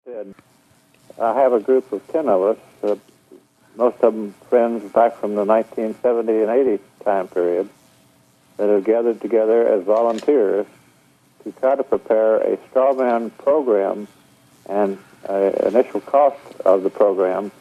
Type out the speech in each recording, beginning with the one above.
did. I have a group of 10 of us, most of them friends back from the 1970 and 80 time period, that have gathered together as volunteers to try to prepare a straw man program and initial cost of the program,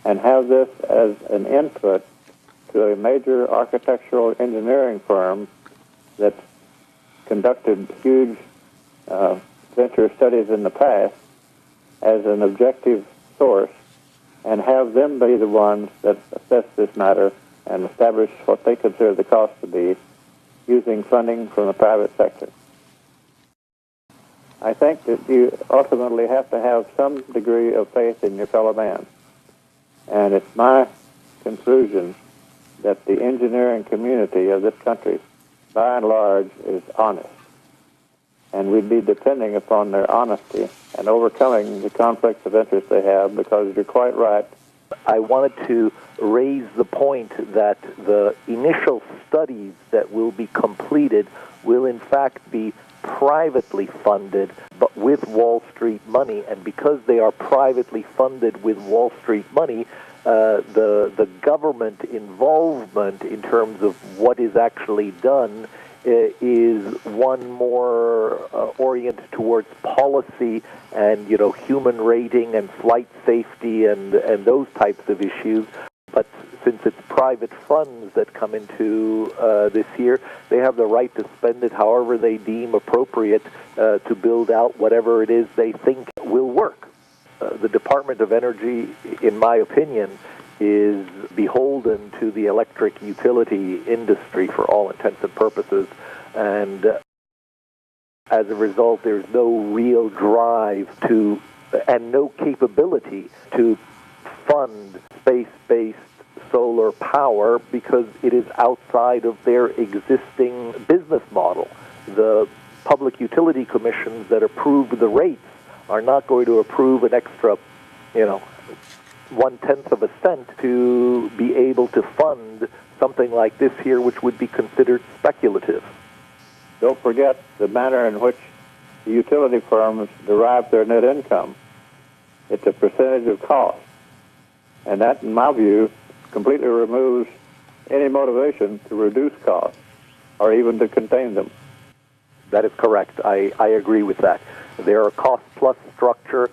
and have this as an input to a major architectural engineering firm that's conducted huge venture studies in the past as an objective source, and have them be the ones that assess this matter and establish what they consider the cost to be using funding from the private sector. I think that you ultimately have to have some degree of faith in your fellow man. And it's my conclusion that the engineering community of this country, by and large, is honest. And we'd be depending upon their honesty and overcoming the conflicts of interest they have, because you're quite right. I wanted to raise the point that the initial studies that will be completed will in fact be privately funded, but with Wall Street money. And because they are privately funded with Wall Street money, the government involvement in terms of what is actually done is one more oriented towards policy and, human rating and flight safety and those types of issues. But since it's private funds that come into this here, they have the right to spend it however they deem appropriate to build out whatever it is they think will work. The Department of Energy, in my opinion, is beholden to the electric utility industry for all intents and purposes, and as a result, there's no real drive to, and no capability to fund space-based solar power because it is outside of their existing business model. The public utility commissions that approve the rates are not going to approve an extra, 1/10 of a cent to be able to fund something like this here, which would be considered speculative. Don't forget the manner in which the utility firms derive their net income. It's a percentage of cost. And that, in my view, completely removes any motivation to reduce costs or even to contain them. That is correct. I agree with that. They're a cost-plus structure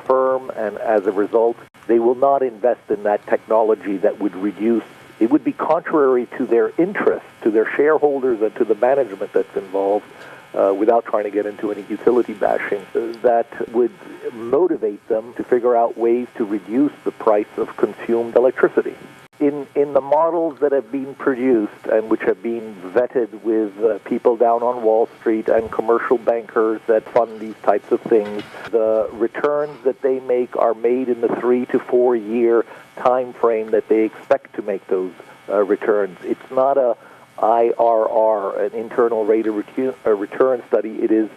firm, and as a result, they will not invest in that technology that would reduce. It would be contrary to their interests, to their shareholders, and to the management that's involved, without trying to get into any utility bashing, that would motivate them to figure out ways to reduce the price of consumed electricity. In the models that have been produced and which have been vetted with people down on Wall Street and commercial bankers that fund these types of things, the returns that they make are made in the 3 to 4 year time frame that they expect to make those returns. It's not a IRR, an internal rate of return study. It is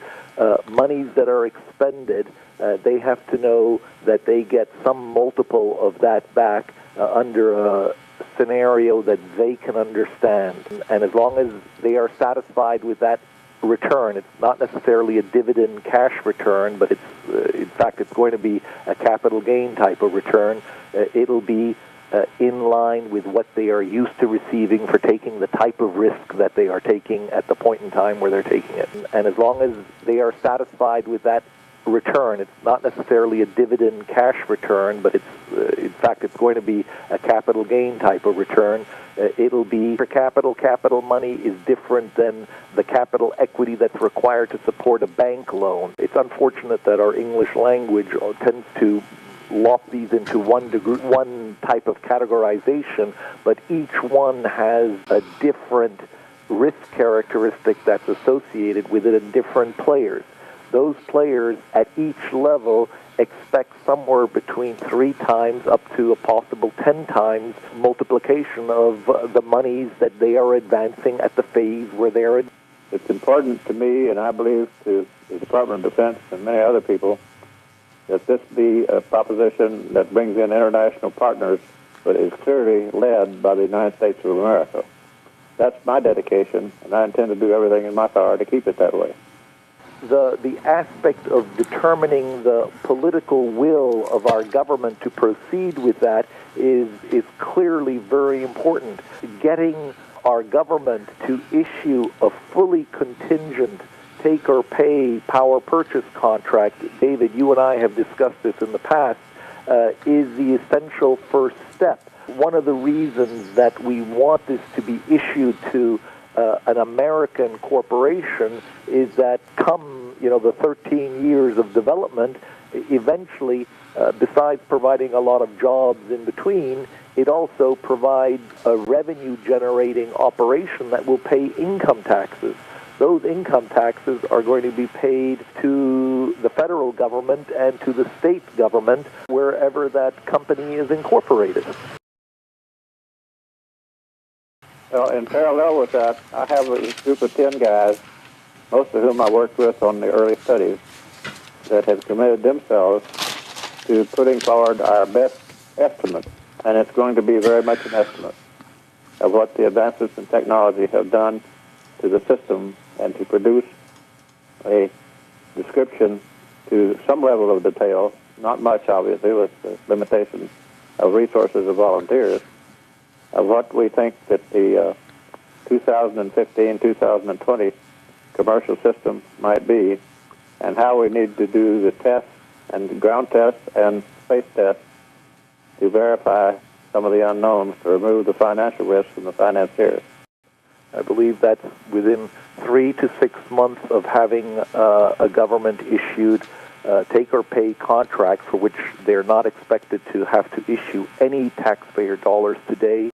monies that are expended. They have to know that they get some multiple of that back under a scenario that they can understand. And as long as they are satisfied with that return, it's not necessarily a dividend cash return, but it's in fact it's going to be a capital gain type of return. It'll be in line with what they are used to receiving for taking the type of risk that they are taking at the point in time where they're taking it. And as long as they are satisfied with that return, it's not necessarily a dividend cash return, but it's in fact it's going to be a capital gain type of return. It'll be for capital. Capital money is different than the capital equity that's required to support a bank loan. It's unfortunate that our English language tends to lock these into one type of categorization, but each one has a different risk characteristic that's associated with it in different players. Those players at each level expect somewhere between 3 times up to a possible 10 times multiplication of the monies that they are advancing at the phase where they're in. It's important to me, and I believe to the Department of Defense and many other people, that this be a proposition that brings in international partners, but is clearly led by the United States of America. That's my dedication, and I intend to do everything in my power to keep it that way. the aspect of determining the political will of our government to proceed with that is clearly very important. Getting our government to issue a fully contingent take-or-pay power purchase contract, David, you and I have discussed this in the past, is the essential first step. One of the reasons that we want this to be issued to an American corporation is that come, the 13 years of development, eventually, besides providing a lot of jobs in between, it also provides a revenue-generating operation that will pay income taxes. Those income taxes are going to be paid to the federal government and to the state government wherever that company is incorporated. Well, in parallel with that, I have a group of 10 guys, most of whom I worked with on the early studies, that have committed themselves to putting forward our best estimate, and it's going to be very much an estimate of what the advances in technology have done to the system and to produce a description to some level of detail, not much obviously with the limitations of resources of volunteers, of what we think that the 2015-2020 commercial system might be, and how we need to do the tests and ground tests and space tests to verify some of the unknowns, to remove the financial risk from the financiers. I believe that's within 3 to 6 months of having a government-issued take-or-pay contract for which they're not expected to have to issue any taxpayer dollars today.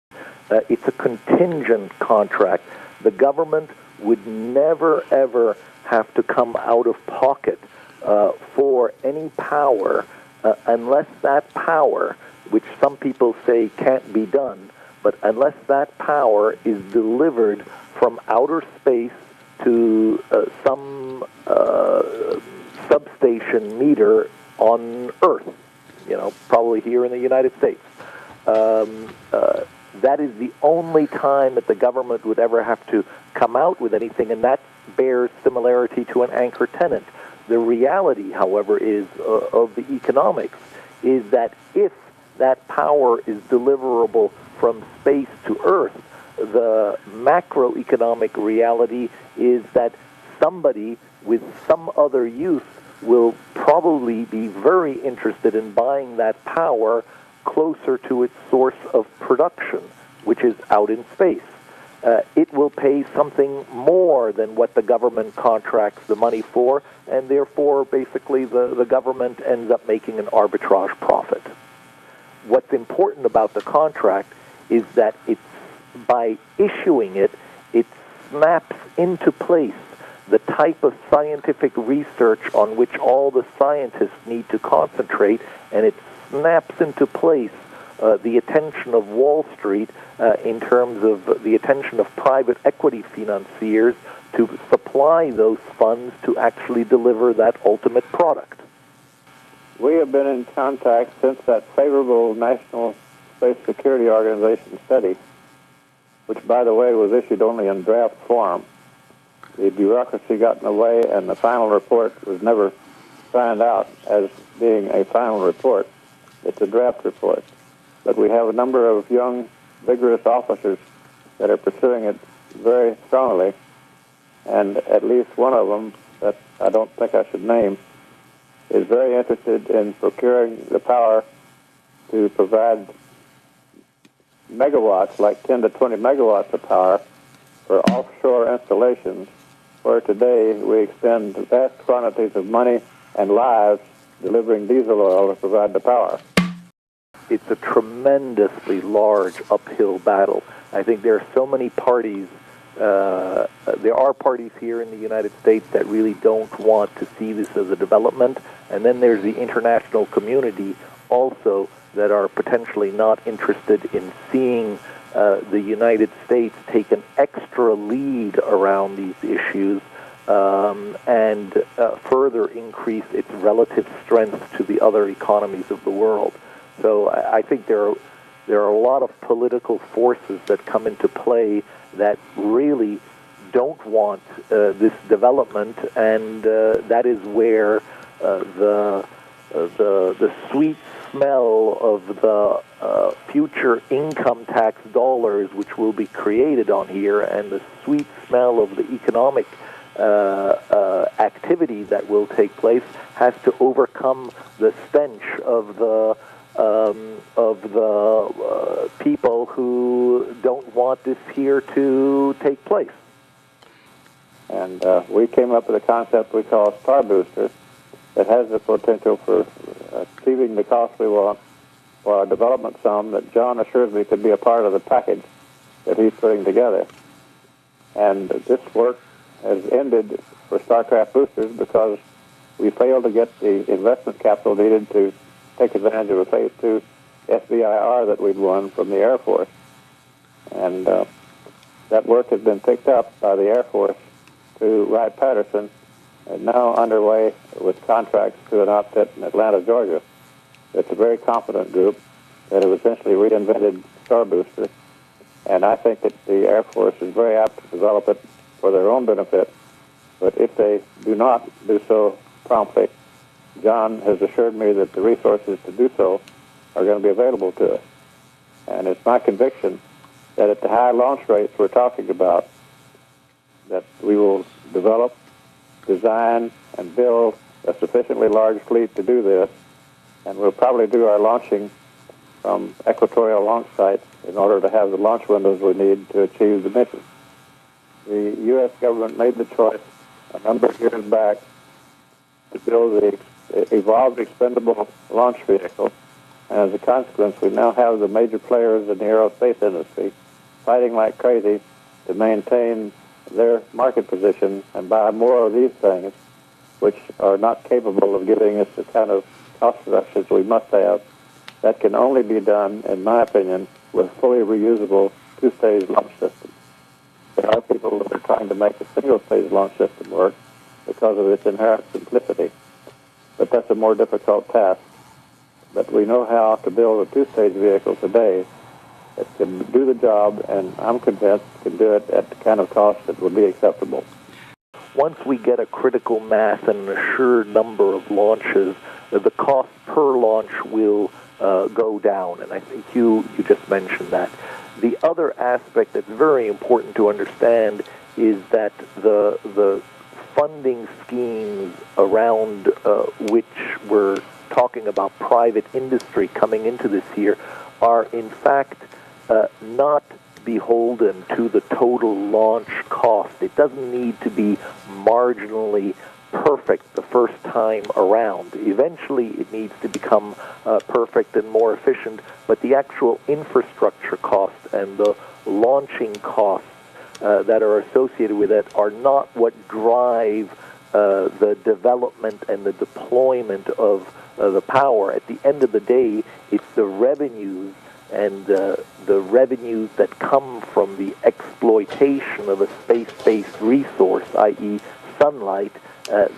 It's a contingent contract. The government would never, ever have to come out of pocket for any power unless that power, which some people say can't be done, but unless that power is delivered from outer space to some substation meter on Earth, probably here in the United States. That is the only time that the government would ever have to come out with anything, and that bears similarity to an anchor tenant. The reality, however, is of the economics is that if that power is deliverable from space to Earth, the macroeconomic reality is that somebody with some other use will probably be very interested in buying that power closer to its source of production, which is out in space. It will pay something more than what the government contracts the money for, and therefore basically the government ends up making an arbitrage profit. What's important about the contract is that it's, by issuing it, it snaps into place the type of scientific research on which all the scientists need to concentrate, and it snaps into place the attention of Wall Street in terms of the attention of private equity financiers to supply those funds to actually deliver that ultimate product. We have been in contact since that favorable National Space Security Organization study, which, by the way, was issued only in draft form. The bureaucracy got in the way, and the final report was never signed out as being a final report. It's a draft report. But we have a number of young, vigorous officers that are pursuing it very strongly, and at least one of them, that I don't think I should name, is very interested in procuring the power to provide megawatts, like 10 to 20 megawatts of power, for offshore installations, where today we expend vast quantities of money and lives delivering diesel oil to provide the power. It's a tremendously large uphill battle. I think there are so many parties. There are parties here in the United States that really don't want to see this as a development, and then there's the international community also that are potentially not interested in seeing the United States take an extra lead around these issues and further increase its relative strength to the other economies of the world. So I think there are a lot of political forces that come into play that really don't want this development, and that is where the sweet smell of the future income tax dollars which will be created on here, and the sweet smell of the economic activity that will take place has to overcome the stench of the people who don't want this here to take place. And we came up with a concept we call Star Booster that has the potential for achieving the cost we want for our development sum that John assures me could be a part of the package that he's putting together. And this work has ended for Starcraft boosters because we failed to get the investment capital needed to take advantage of a Phase 2 SBIR that we'd won from the Air Force. And that work has been picked up by the Air Force to Wright-Patterson, and now underway with contracts to an outfit in Atlanta, Georgia. It's a very competent group that has essentially reinvented Star Booster, and I think that the Air Force is very apt to develop it for their own benefit. But if they do not do so promptly, John has assured me that the resources to do so are going to be available to us. And it's my conviction that at the high launch rates we're talking about, that we will develop, design, and build a sufficiently large fleet to do this, and we'll probably do our launching from equatorial launch sites in order to have the launch windows we need to achieve the mission. The U.S. government made the choice a number of years back to build the Evolved Expendable Launch Vehicle, and as a consequence, we now have the major players in the aerospace industry fighting like crazy to maintain their market position and buy more of these things, which are not capable of giving us the kind of cost reductions we must have. That can only be done, in my opinion, with fully reusable two-stage launch systems. There are people that are trying to make a single-stage launch system work because of its inherent simplicity, but that's a more difficult task. But we know how to build a two-stage vehicle today that can do the job, and I'm convinced can do it at the kind of cost that would be acceptable. Once we get a critical mass and an assured number of launches, the cost per launch will go down, and I think you just mentioned that. The other aspect that's very important to understand is that the funding schemes around which we're talking about private industry coming into this year are in fact not beholden to the total launch cost. It doesn't need to be marginally perfect the first time around. Eventually it needs to become perfect and more efficient, but the actual infrastructure costs and the launching costs that are associated with it are not what drive the development and the deployment of the power. At the end of the day, it's the revenues and the revenues that come from the exploitation of a space-based resource, i.e. sunlight.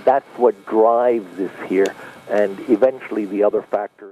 That's what drives this here, and eventually the other factors.